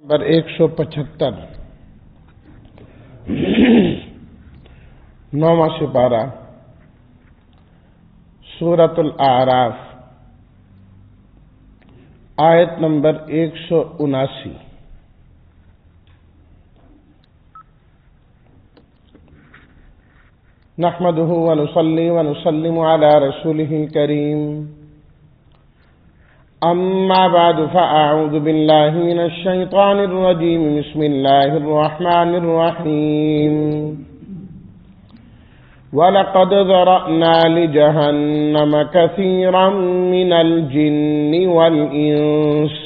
Number 175 9واں سپارہ سورۃ الاعراف آیت number 179۔ نحمده ونصلي ونسلم على رسوله الكريم اما بعد فاعوذ بالله من الشيطان الرجيم بسم الله الرحمن الرحيم ولقد ذرأنا لجهنم كثيرا من الجن والإنس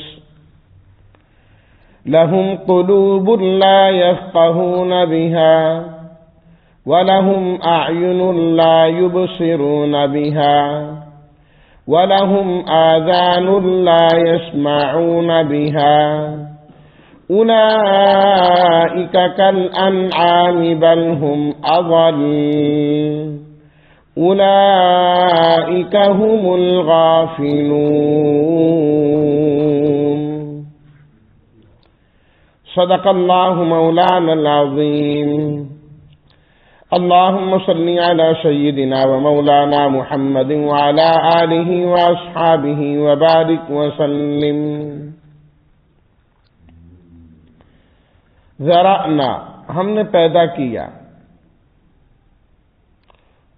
لهم قلوب لا يفقهون بها ولهم أعين لا يبصرون بها ولهم آذان لا يسمعون بها أولئك كالأنعام بل هم أضل أولئك هم الغافلون صدق الله مولانا العظيم اللهم صل على سيدنا ومولانا محمد وعلى آله وأصحابه وبارك وسلم۔ ذرأنا ہم نے پیدا کیا،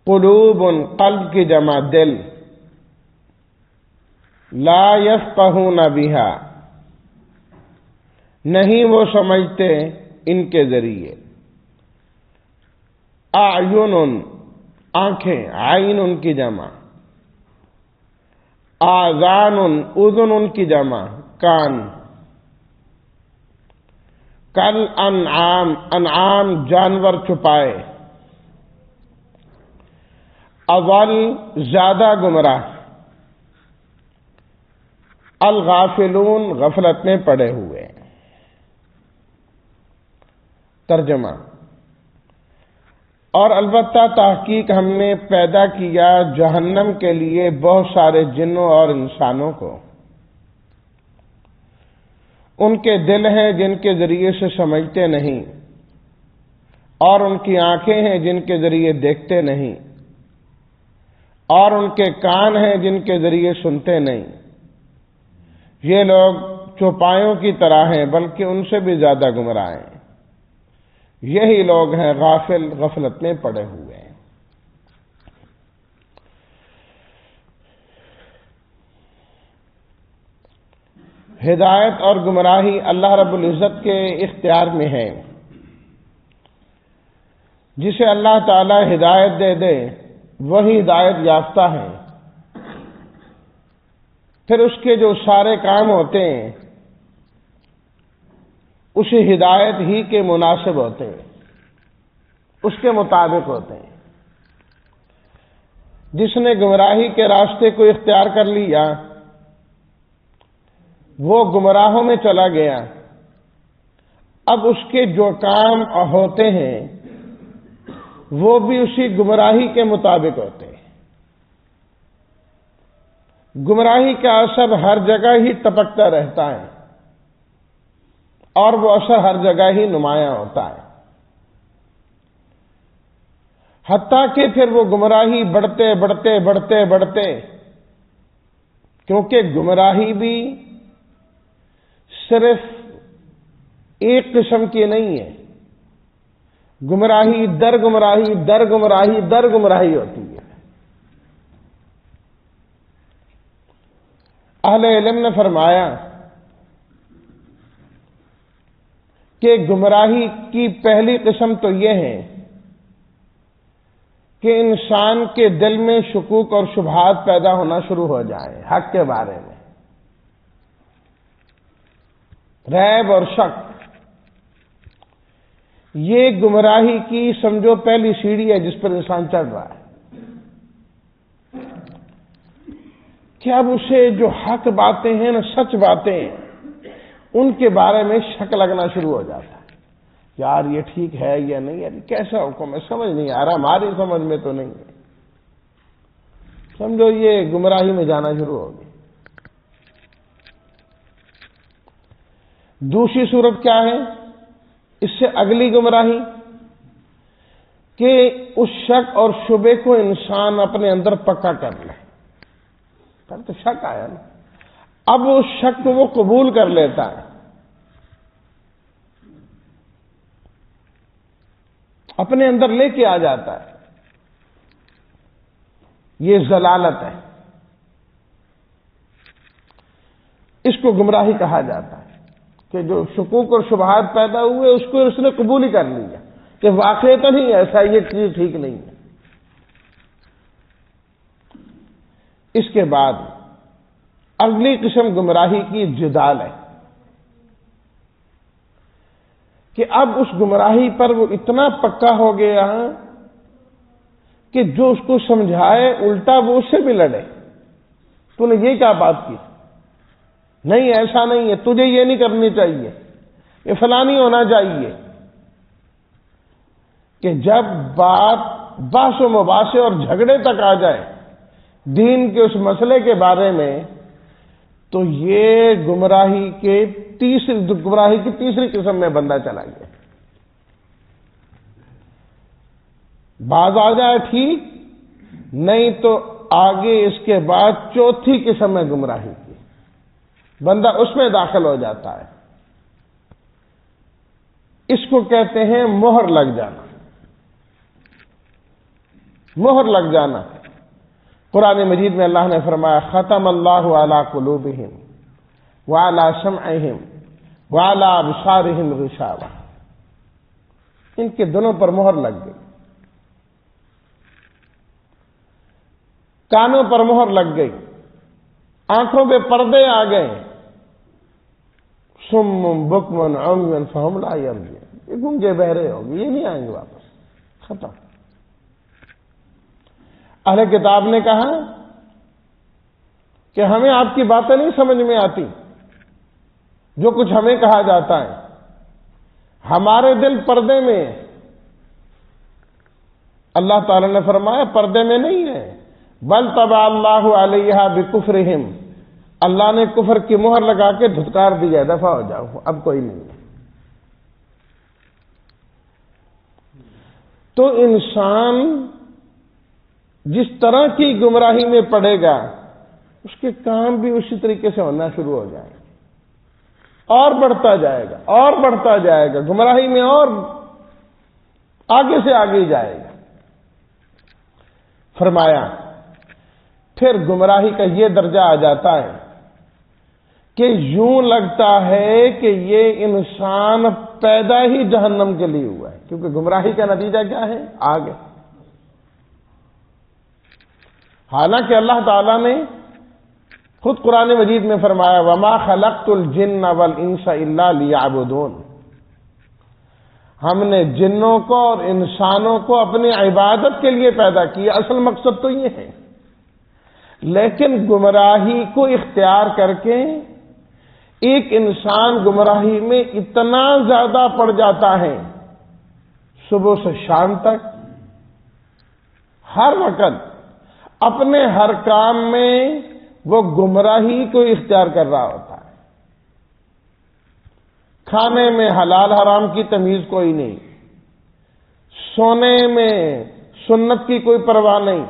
قلوب قلب کی جمع دل، لا يفقهون بها نہیں وہ سمجھتے ان کے ذریعے، اعین آنکھیں، عین ان کی جمع، آذان اذن ان کی جمع کان، کل انعام انعام جانور چھپائے، اضل زیادہ گمراہ، الغافلون غفلت میں پڑے ہوئے۔ ترجمہ۔ اور البتہ تحقیق ہم نے پیدا کیا جہنم کے لیے بہت سارے جنوں اور انسانوں کو، ان کے دل ہیں جن کے ذریعے سے سمجھتے نہیں، اور ان کی آنکھیں ہیں جن کے ذریعے دیکھتے نہیں، اور ان کے کان ہیں جن کے ذریعے سنتے نہیں۔ یہ لوگ چوپایوں کی طرح ہیں بلکہ ان سے بھی زیادہ گمراہ ہیں۔ یہی لوگ ہیں غافل، غفلت میں پڑے ہوئے ہیں۔ ہدایت اور گمراہی اللہ رب العزت کے اختیار میں ہے۔ جسے اللہ تعالی ہدایت دے دے وہی ہدایت یافتہ ہے، پھر اس کے جو سارے کام ہوتے ہیں اسی ہدایت ہی کے مناسب ہوتے ہیں، اس کے مطابق ہوتے ہیں۔ جس نے گمراہی کے راستے کو اختیار کر لیا وہ گمراہوں میں چلا گیا، اب اس کے جو کام ہوتے ہیں وہ بھی اسی گمراہی کے مطابق ہوتے ہیں۔ گمراہی کا اثر ہر جگہ ہی ٹپکتا رہتا ہے اور وہ اثر ہر جگہ ہی نمایاں ہوتا ہے، حتیٰ کہ پھر وہ گمراہی بڑھتے بڑھتے بڑھتے بڑھتے، کیونکہ گمراہی بھی صرف ایک قسم کی نہیں ہے، گمراہی در گمراہی در گمراہی در گمراہی ہوتی ہے۔ اہل علم نے فرمایا کہ گمراہی کی پہلی قسم تو یہ ہے کہ انسان کے دل میں شکوک اور شبہات پیدا ہونا شروع ہو جائیں حق کے بارے میں، ریب اور شک۔ یہ گمراہی کی سمجھو پہلی سیڑھی ہے جس پر انسان چڑھ رہا ہے کہ اب اسے جو حق باتیں ہیں نا، سچ باتیں ہیں، ان کے بارے میں شک لگنا شروع ہو جاتا ہے۔ یار یہ ٹھیک ہے یا نہیں، یار کیسا حکم ہے، سمجھ نہیں آ رہا، ہماری سمجھ میں تو نہیں ہے۔ سمجھو یہ گمراہی میں جانا شروع ہو گئی۔ دوسری صورت کیا ہے اس سے اگلی گمراہی کہ اس شک اور شبے کو انسان اپنے اندر پکا کر لے. کل تو شک آیا نا، اب اس شک کو وہ قبول کر لیتا ہے، اپنے اندر لے کے آ جاتا ہے. یہ ضلالت ہے، اس کو گمراہی کہا جاتا ہے کہ جو شکوک اور شبہات پیدا ہوئے اس کو اس نے قبول ہی کر لیا کہ واقعی تو نہیں ایسا، یہ چیز ٹھیک نہیں ہے. اس کے بعد اگلی قسم گمراہی کی جدال ہے کہ اب اس گمراہی پر وہ اتنا پکا ہو گیا کہ جو اس کو سمجھائے الٹا وہ اس سے بھی لڑے. تو نے یہ کیا بات کی؟ نہیں ایسا نہیں ہے، تجھے یہ نہیں کرنی چاہیے، یہ فلاں نہیں ہونا چاہیے. کہ جب بات بحث و مباحثے اور جھگڑے تک آ جائے دین کے اس مسئلے کے بارے میں، تو یہ گمراہی کی تیسری قسم میں بندہ چلا گیا. باز آ جائے ٹھیک، نہیں تو آگے اس کے بعد چوتھی قسم میں گمراہی کی بندہ اس میں داخل ہو جاتا ہے. اس کو کہتے ہیں مہر لگ جانا. مہر لگ جانا. قرآن مجید میں اللہ نے فرمایا ختم اللہ علی قلوبہم وعلی سمعہم وعلی ابصارہم غشاوہ. ان کے دلوں پر مہر لگ گئی، کانوں پر مہر لگ گئی، آنکھوں پہ پردے آ گئے. صم بکم عمی فہم لا یرجعون. یہ گونگے بہرے ہو گئے، یہ نہیں آئیں گے واپس، ختم. اہل کتاب نے کہا کہ ہمیں آپ کی باتیں نہیں سمجھ میں آتی، جو کچھ ہمیں کہا جاتا ہے، ہمارے دل پردے میں. اللہ تعالی نے فرمایا پردے میں نہیں ہے، بل طبع اللہ علیہا بکفرہم. اللہ نے کفر کی مہر لگا کے دھتکار دی ہے، دفع ہو جاؤ، اب کوئی نہیں ہے. تو انسان جس طرح کی گمراہی میں پڑے گا اس کے کام بھی اسی طریقے سے ہونا شروع ہو جائے گا اور بڑھتا جائے گا اور بڑھتا جائے گا گمراہی میں، اور آگے سے آگے جائے گا. فرمایا پھر گمراہی کا یہ درجہ آ جاتا ہے کہ یوں لگتا ہے کہ یہ انسان پیدا ہی جہنم کے لیے ہوا ہے، کیونکہ گمراہی کا نتیجہ کیا ہے؟ آگے. حالانکہ اللہ تعالیٰ نے خود قرآن مجید میں فرمایا وَمَا خَلَقْتُ الْجِنَّ وَالْإِنسَ إِلَّا لِيَعْبُدُونَ. ہم نے جنوں کو اور انسانوں کو اپنی عبادت کے لیے پیدا کیا، اصل مقصد تو یہ ہے. لیکن گمراہی کو اختیار کر کے ایک انسان گمراہی میں اتنا زیادہ پڑ جاتا ہے، صبح سے شام تک ہر وقت اپنے ہر کام میں وہ گمراہی کو اختیار کر رہا ہوتا ہے. کھانے میں حلال حرام کی تمیز کوئی نہیں، سونے میں سنت کی کوئی پرواہ نہیں،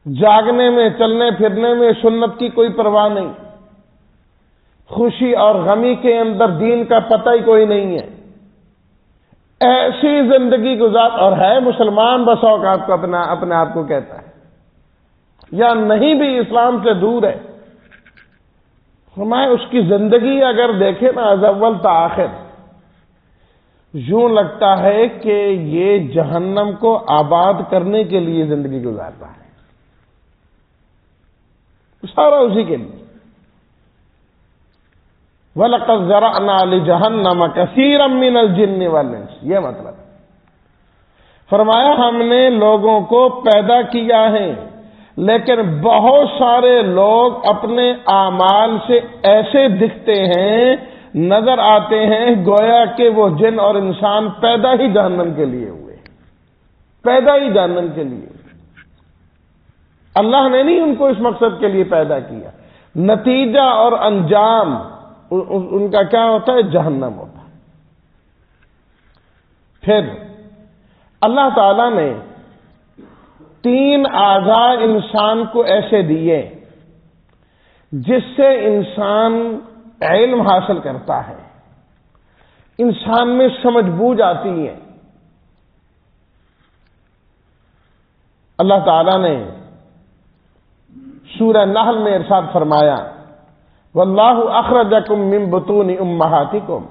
جاگنے میں چلنے پھرنے میں سنت کی کوئی پرواہ نہیں، خوشی اور غمی کے اندر دین کا پتہ ہی کوئی نہیں ہے. ایسی زندگی گزار، اور ہے مسلمان بس اوقات کو اپنے آپ کو کہتا ہے، یا نہیں بھی اسلام سے دور ہے. فرمایا اس کی زندگی اگر دیکھیں نا از اول تا آخر، یوں لگتا ہے کہ یہ جہنم کو آباد کرنے کے لیے زندگی گزار رہا ہے، سارا اسی کے لیے. وَلَقَدْ ذَرَأْنَا لِجَهَنَّمَ كَثِيرًا مِّنَ الْجِنِّ وَالْإِنسِ. یہ مطلب فرمایا ہم نے لوگوں کو پیدا کیا ہے، لیکن بہت سارے لوگ اپنے اعمال سے ایسے دکھتے ہیں، نظر آتے ہیں گویا کہ وہ جن اور انسان پیدا ہی جہنم کے لیے ہوئے، پیدا ہی جہنم کے لیے. اللہ نے نہیں ان کو اس مقصد کے لیے پیدا کیا. نتیجہ اور انجام ان کا کیا ہوتا ہے؟ جہنم ہوتا ہے۔ پھر اللہ تعالی نے 3 اعضاء انسان کو ایسے دیے جس سے انسان علم حاصل کرتا ہے، انسان میں سمجھ بوجھ آتی ہے۔ اللہ تعالی نے سورہ نحل میں ارشاد فرمایا، واللہ اخرجکم من بطون امہاتکم،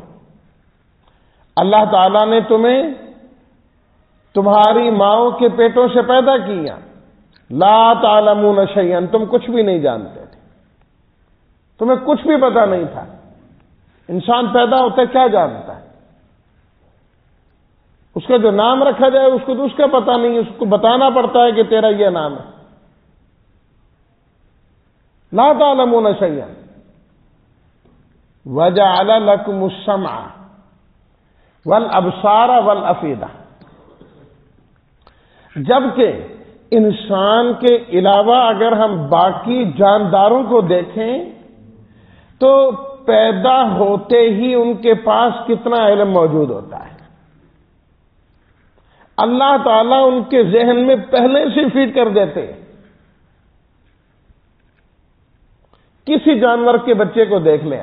اللہ تعالیٰ نے تمہیں تمہاری ماؤں کے پیٹوں سے پیدا کیا، لا تعلمون شیئا، تم کچھ بھی نہیں جانتے تھے، تمہیں کچھ بھی پتا نہیں تھا۔ انسان پیدا ہوتا ہے کیا جانتا ہے؟ اس کا جو نام رکھا جائے اس کو تو اس کا پتا نہیں ہے، اس کو بتانا پڑتا ہے کہ تیرا یہ نام ہے۔ لا تعلمون شیئا وجعل لکم السمع والابصار والافئدہ، جبکہ انسان کے علاوہ اگر ہم باقی جانداروں کو دیکھیں تو پیدا ہوتے ہی ان کے پاس کتنا علم موجود ہوتا ہے۔ اللہ تعالیٰ ان کے ذہن میں پہلے سے فیڈ کر دیتے ہیں۔ کسی جانور کے بچے کو دیکھ لیں،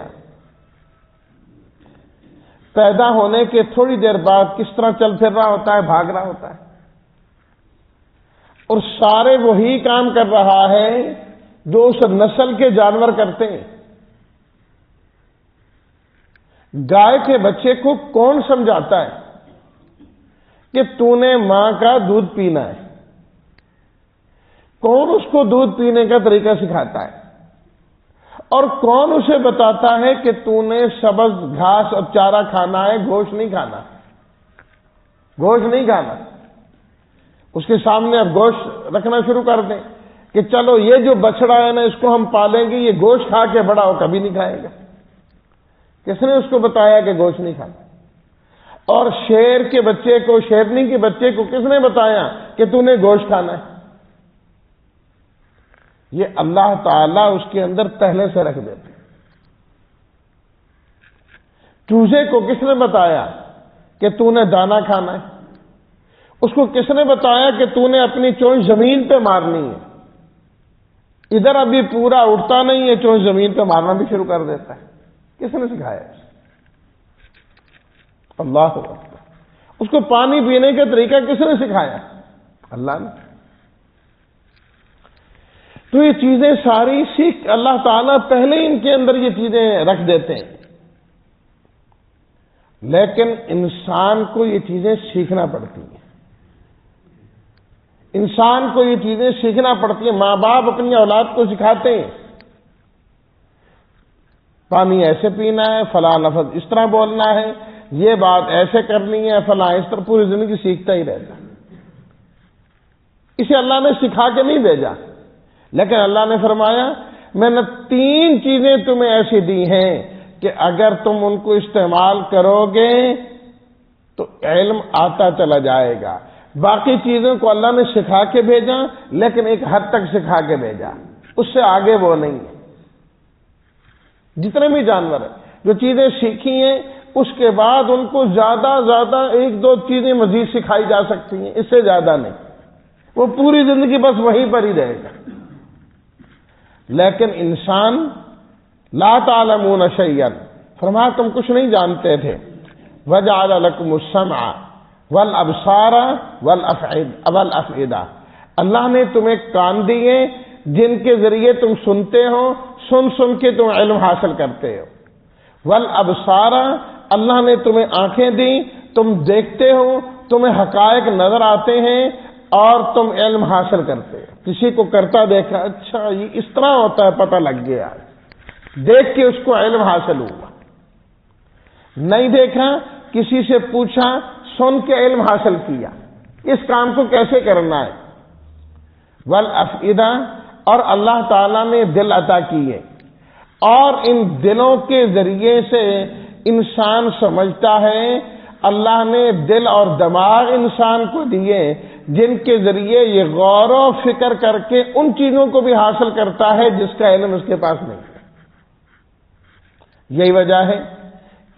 پیدا ہونے کے تھوڑی دیر بعد کس طرح چل پھر رہا ہوتا ہے، بھاگ رہا ہوتا ہے، اور سارے وہی کام کر رہا ہے جو اس نسل کے جانور کرتے ہیں۔ گائے کے بچے کو کون سمجھاتا ہے کہ تو نے ماں کا دودھ پینا ہے؟ کون اس کو دودھ پینے کا طریقہ سکھاتا ہے؟ اور کون اسے بتاتا ہے کہ تو نے سبز گھاس اور چارہ کھانا ہے، گوشت نہیں کھانا، گوشت نہیں کھانا؟ اس کے سامنے اب گوشت رکھنا شروع کر دیں کہ چلو یہ جو بچڑا ہے نا اس کو ہم پالیں گے، یہ گوشت کھا کے بڑا ہو کبھی نہیں کھائے گا۔ کس نے اس کو بتایا کہ گوشت نہیں کھانا؟ اور شیر کے بچے کو، شیرنی کے بچے کو کس نے بتایا کہ تو نے گوشت کھانا ہے؟ یہ اللہ تعالیٰ اس کے اندر پہلے سے رکھ دیتے۔ چوزے کو کس نے بتایا کہ تو نے دانا کھانا ہے؟ اس کو کس نے بتایا کہ تو نے اپنی چونچ زمین پہ مارنی ہے؟ ادھر ابھی پورا اٹھتا نہیں ہے، چونچ زمین پہ مارنا بھی شروع کر دیتا ہے۔ کس نے سکھایا؟ اللہ اکبر۔ اس کو پانی پینے کا طریقہ کس نے سکھایا؟ اللہ نے۔ تو یہ چیزیں ساری سیکھ اللہ تعالیٰ پہلے ان کے اندر یہ چیزیں رکھ دیتے ہیں، لیکن انسان کو یہ چیزیں سیکھنا پڑتی ہیں۔ انسان کو یہ چیزیں سیکھنا پڑتی ہیں۔ ماں باپ اپنی اولاد کو سکھاتے ہیں، پانی ایسے پینا ہے، فلاں لفظ اس طرح بولنا ہے، یہ بات ایسے کرنی ہے، فلاں اس طرح، پوری زندگی سیکھتا ہی رہتا۔ اسے اللہ نے سکھا کے نہیں بھیجا، لیکن اللہ نے فرمایا میں نے 3 چیزیں تمہیں ایسی دی ہیں کہ اگر تم ان کو استعمال کرو گے تو علم آتا چلا جائے گا۔ باقی چیزوں کو اللہ نے سکھا کے بھیجا، لیکن ایک حد تک سکھا کے بھیجا، اس سے آگے وہ نہیں ہے۔ جتنے بھی جانور ہیں جو چیزیں سیکھی ہیں اس کے بعد ان کو زیادہ 1-2 چیزیں مزید سکھائی جا سکتی ہیں، اس سے زیادہ نہیں۔ وہ پوری زندگی بس وہیں پر ہی رہے گا۔ لیکن انسان لا تعلمون شیئا، فرمایا تم کچھ نہیں جانتے تھے۔ وجعل لکم السمع والابصار والافئدہ، اللہ نے تمہیں کان دیے جن کے ذریعے تم سنتے ہو، سن کے تم علم حاصل کرتے ہو۔ والابصار، اللہ نے تمہیں آنکھیں دی، تم دیکھتے ہو، تمہیں حقائق نظر آتے ہیں اور تم علم حاصل کرتے ہو۔ کسی کو کرتا دیکھا، اچھا یہ اس طرح ہوتا ہے، پتہ لگ گیا، دیکھ کے اس کو علم حاصل ہوا۔ نہیں دیکھا، کسی سے پوچھا، سن کے علم حاصل کیا، اس کام کو کیسے کرنا ہے۔ والافئدہ، اور اللہ تعالیٰ نے دل عطا کیے، اور ان دلوں کے ذریعے سے انسان سمجھتا ہے۔ اللہ نے دل اور دماغ انسان کو دیے جن کے ذریعے یہ غور و فکر کر کے ان چیزوں کو بھی حاصل کرتا ہے جس کا علم اس کے پاس نہیں ہے۔ یہی وجہ ہے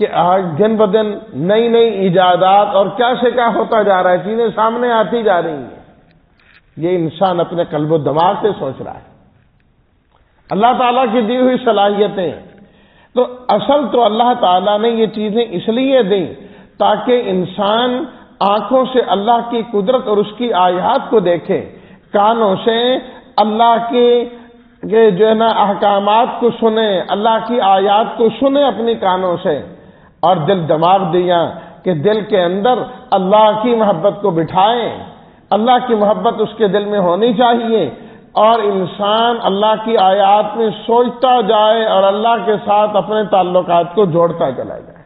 کہ آج دن بدن نئی نئی ایجادات اور کیا سے کیا ہوتا جا رہا ہے، چیزیں سامنے آتی جا رہی ہیں. یہ انسان اپنے قلب و دماغ سے سوچ رہا ہے. اللہ تعالیٰ کی دی ہوئی صلاحیتیں، تو اصل تو اللہ تعالیٰ نے یہ چیزیں اس لیے دیں تاکہ انسان آنکھوں سے اللہ کی قدرت اور اس کی آیات کو دیکھے، کانوں سے اللہ کے جو ہے نا احکامات کو سنے، اللہ کی آیات کو سنے اپنی کانوں سے، اور دل دماغ دیا کہ دل کے اندر اللہ کی محبت کو بٹھائیں. اللہ کی محبت اس کے دل میں ہونی چاہیے، اور انسان اللہ کی آیات میں سوچتا جائے اور اللہ کے ساتھ اپنے تعلقات کو جوڑتا چلا جائے،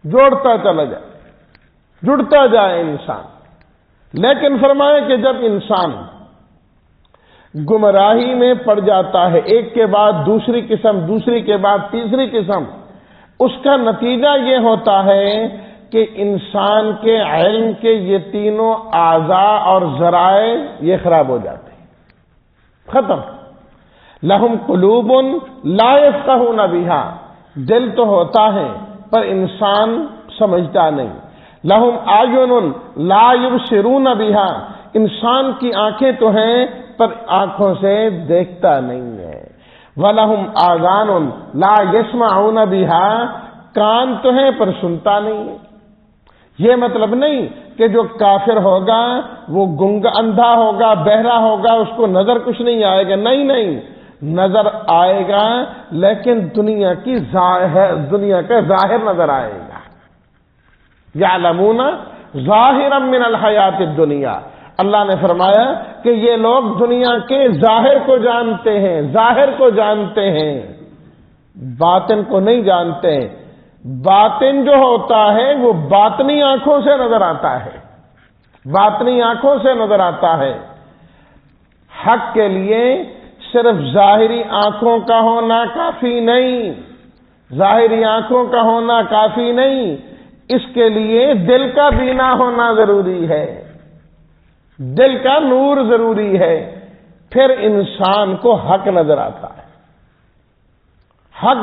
جوڑتا چلا جائے، جڑتا جائے انسان. لیکن فرمائے کہ جب انسان گمراہی میں پڑ جاتا ہے، ایک کے بعد دوسری قسم، دوسری کے بعد تیسری قسم، اس کا نتیجہ یہ ہوتا ہے کہ انسان کے علم کے یہ تینوں اعضاء اور ذرائع یہ خراب ہو جاتے ہیں، ختم. لہم قلوب لا یفقہون بہا، دل تو ہوتا ہے پر انسان سمجھتا نہیں. لہم اعین لا یبصرون بہا، انسان کی آنکھیں تو ہیں پر آنکھوں سے دیکھتا نہیں ہے. وَلَهُمْ آذَانٌ لَا يَسْمَعُونَ بِهَا، کان تو ہیں پر سنتا نہیں ہے. یہ مطلب نہیں کہ جو کافر ہوگا وہ گنگا اندھا ہوگا، بہرا ہوگا، اس کو نظر کچھ نہیں آئے گا. نہیں نہیں، نظر آئے گا لیکن دنیا کا ظاہر نظر آئے گا. یعلمون ظاہرا من الحیات الدنیا، اللہ نے فرمایا کہ یہ لوگ دنیا کے ظاہر کو جانتے ہیں، ظاہر کو جانتے ہیں، باطن کو نہیں جانتے. باطن جو ہوتا ہے وہ باطنی آنکھوں سے نظر آتا ہے، باطنی آنکھوں سے نظر آتا ہے. حق کے لیے صرف ظاہری آنکھوں کا ہونا کافی نہیں، ظاہری آنکھوں کا ہونا کافی نہیں، اس کے لیے دل کا بینا ہونا ضروری ہے، دل کا نور ضروری ہے. پھر انسان کو حق نظر آتا ہے، حق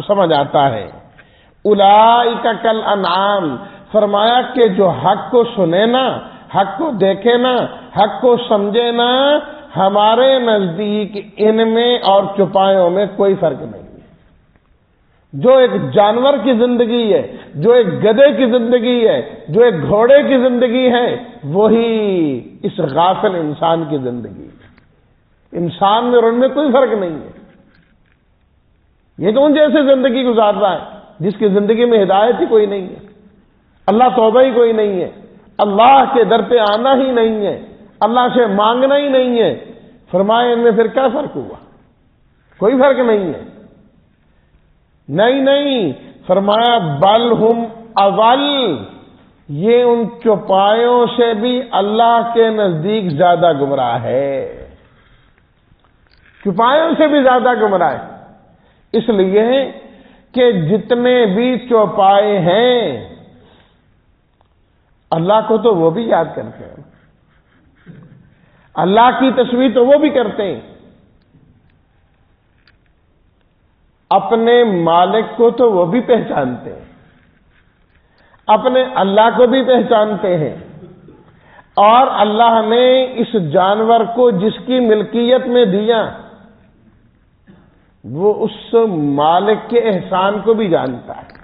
سمجھ آتا ہے. اولئک کالانعام، فرمایا کہ جو حق کو سنے نا، حق کو دیکھے نا، حق کو سمجھے نا، ہمارے نزدیک ان میں اور چوپایوں میں کوئی فرق نہیں ہے. جو ایک جانور کی زندگی ہے، جو ایک گدھے کی زندگی ہے، جو ایک گھوڑے کی زندگی ہے، وہی اس غافل انسان کی زندگی ہے. انسان میں اور ان میں کوئی فرق نہیں ہے. یہ تو ان جیسے زندگی گزار رہا ہے جس کی زندگی میں ہدایت ہی کوئی نہیں ہے، اللہ توبہ ہی کوئی نہیں ہے، اللہ کے در پہ آنا ہی نہیں ہے، اللہ سے مانگنا ہی نہیں ہے. فرمائے ان میں پھر کیا فرق ہوا؟ کوئی فرق نہیں ہے. نہیں، فرمایا بل ہم اول، یہ ان چوپایوں سے بھی اللہ کے نزدیک زیادہ گمراہ ہے، چوپایوں سے بھی زیادہ گمراہ ہے. اس لیے کہ جتنے بھی چوپائے ہیں اللہ کو تو وہ بھی یاد کرتے ہیں، اللہ کی تسبیح تو وہ بھی کرتے ہیں، اپنے مالک کو تو وہ بھی پہچانتے ہیں، اپنے اللہ کو بھی پہچانتے ہیں. اور اللہ نے اس جانور کو جس کی ملکیت میں دیا وہ اس مالک کے احسان کو بھی جانتا ہے.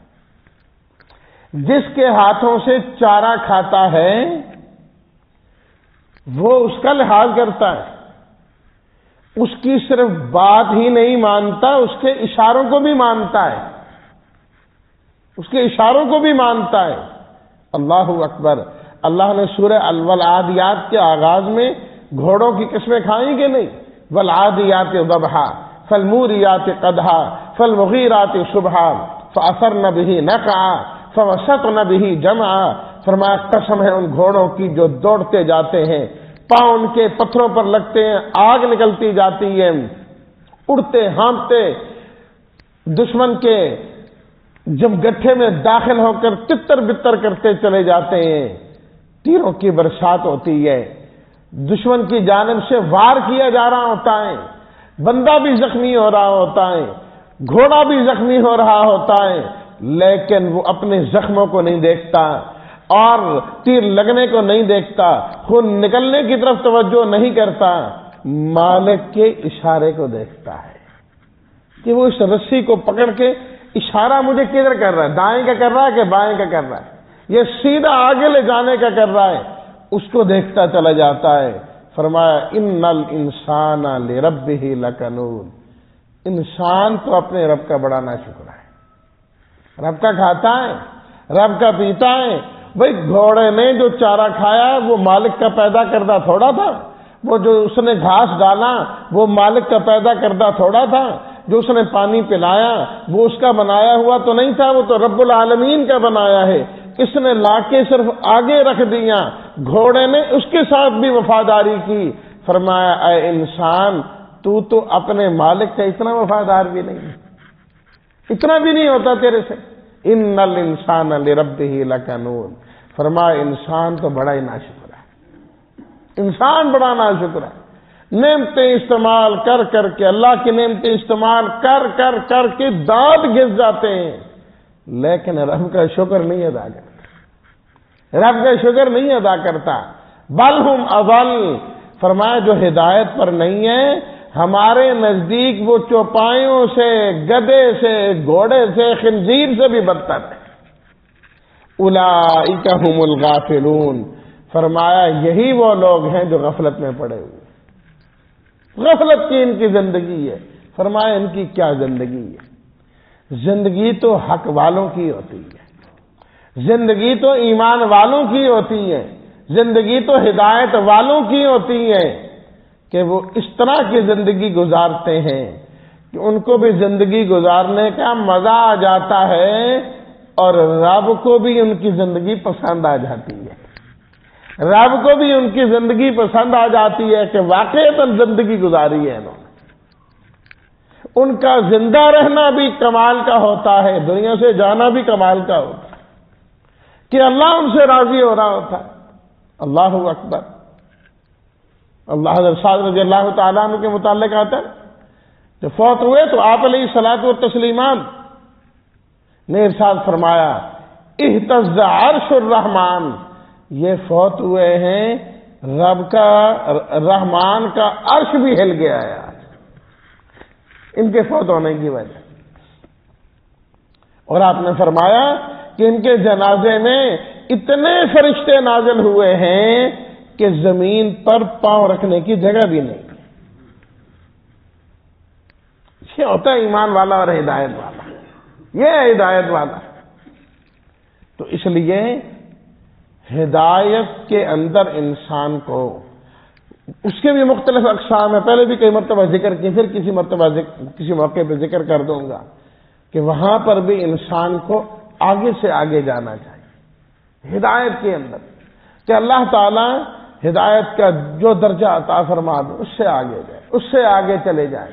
جس کے ہاتھوں سے چارہ کھاتا ہے وہ اس کا لحاظ کرتا ہے، اس کی صرف بات ہی نہیں مانتا، اس کے اشاروں کو بھی مانتا ہے، اس کے اشاروں کو بھی مانتا ہے. اللہ اکبر. اللہ نے سورہ العادیات کے آغاز میں گھوڑوں کی قسمیں کھائیں کہ نہیں؟ والعادیات ضبحا فالموریات قدحا فالمغیرات صبحا فاثرن به نقعا فوسطن به جمعا. فرمایا قسم ہے ان گھوڑوں کی جو دوڑتے جاتے ہیں، پاؤں ان کے پتھروں پر لگتے ہیں، آگ نکلتی جاتی ہے، اڑتے ہانپتے دشمن کے جب گٹھے میں داخل ہو کر تتر بتر کرتے چلے جاتے ہیں. تیروں کی برسات ہوتی ہے، دشمن کی جانب سے وار کیا جا رہا ہوتا ہے، بندہ بھی زخمی ہو رہا ہوتا ہے، گھوڑا بھی زخمی ہو رہا ہوتا ہے لیکن وہ اپنے زخموں کو نہیں دیکھتا اور تیر لگنے کو نہیں دیکھتا، خون نکلنے کی طرف توجہ نہیں کرتا، مالک کے اشارے کو دیکھتا ہے کہ وہ اس رسی کو پکڑ کے اشارہ مجھے کدھر کر رہا ہے، دائیں کا کر رہا ہے کہ بائیں کا کر رہا ہے، یہ سیدھا آگے لے جانے کا کر رہا ہے، اس کو دیکھتا چلا جاتا ہے۔ فرمایا ان الانسان لربہ لکنود، انسان تو اپنے رب کا بڑا ناشکر ہے، رب کا کھاتا ہے، رب کا پیتا ہے۔ بھئی گھوڑے نے جو چارہ کھایا وہ مالک کا پیدا کردہ تھوڑا تھا، وہ جو اس نے گھاس ڈالا وہ مالک کا پیدا کردہ تھوڑا تھا، جو اس نے پانی پلایا وہ اس کا بنایا ہوا تو نہیں تھا، وہ تو رب العالمین کا بنایا ہے۔ اس نے لا کے صرف آگے رکھ دیا، گھوڑے نے اس کے ساتھ بھی وفاداری کی۔ فرمایا اے انسان تو اپنے مالک کا اتنا وفادار بھی نہیں، اتنا بھی نہیں ہوتا تیرے سے۔ ان الانسان لربہ لکنود، فرمایا انسان تو بڑا ہی ناشکر ہے، انسان بڑا ناشکر ہے، نعمتیں استعمال کر کر کے، اللہ کی نعمتیں استعمال کر کر کر کے دانت گھس جاتے ہیں لیکن رب کا شکر نہیں ادا کرتا، رب کا شکر نہیں ادا کرتا۔ بل ہم اضل، فرمایا جو ہدایت پر نہیں ہے ہمارے نزدیک وہ چوپایوں سے، گدے سے، گھوڑے سے، خنزیر سے بھی بدتر ہے۔ اولئک هم الغافلون، فرمایا یہی وہ لوگ ہیں جو غفلت میں پڑے ہوئے، غفلت کی ان کی زندگی ہے۔ فرمایا ان کی کیا زندگی ہے، زندگی تو حق والوں کی ہوتی ہے، زندگی تو ایمان والوں کی ہوتی ہے، زندگی تو ہدایت والوں کی ہوتی ہے کہ وہ اس طرح کی زندگی گزارتے ہیں کہ ان کو بھی زندگی گزارنے کا مزہ آ جاتا ہے اور رب کو بھی ان کی زندگی پسند آ جاتی ہے، رب کو بھی ان کی زندگی پسند آ جاتی ہے کہ واقعتاً زندگی گزاری ہے انہوں نے۔ ان کا زندہ رہنا بھی کمال کا ہوتا ہے، دنیا سے جانا بھی کمال کا ہوتا ہے کہ اللہ ان سے راضی ہو رہا ہوتا ہے۔ اللہ اکبر۔ اللہ حضرت سعد رضی اللہ تعالیٰ عنہ کے متعلق آتا ہے جب فوت ہوئے تو آپ علیہ الصلوۃ والتسلیمان نے ارشاد فرمایا اہتز عرش الرحمن، یہ فوت ہوئے ہیں رب کا، رحمان کا عرش بھی ہل گیا ہے آج ان کے فوت ہونے کی وجہ۔ اور آپ نے فرمایا کہ ان کے جنازے میں اتنے فرشتے نازل ہوئے ہیں کہ زمین پر پاؤں رکھنے کی جگہ بھی نہیں۔ یہ ہوتا ہے ایمان والا اور ہدایت والا، یہ ہے ہدایت والا۔ تو اس لیے ہدایت کے اندر انسان کو، اس کے بھی مختلف اقسام ہیں، پہلے بھی کئی مرتبہ ذکر کی، پھر کسی موقع پہ ذکر کر دوں گا کہ وہاں پر بھی انسان کو آگے سے آگے جانا چاہیے ہدایت کے اندر، کہ اللہ تعالی ہدایت کا جو درجہ عطا فرما دے اس سے آگے جائے، اس سے آگے چلے جائے،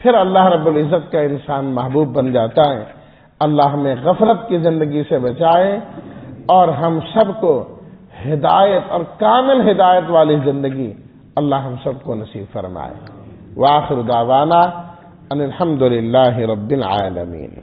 پھر اللہ رب العزت کا انسان محبوب بن جاتا ہے۔ اللہ ہمیں غفلت کی زندگی سے بچائے اور ہم سب کو ہدایت اور کامل ہدایت والی زندگی اللہ ہم سب کو نصیب فرمائے۔ وآخر دعوانا ان الحمد للہ رب العالمین۔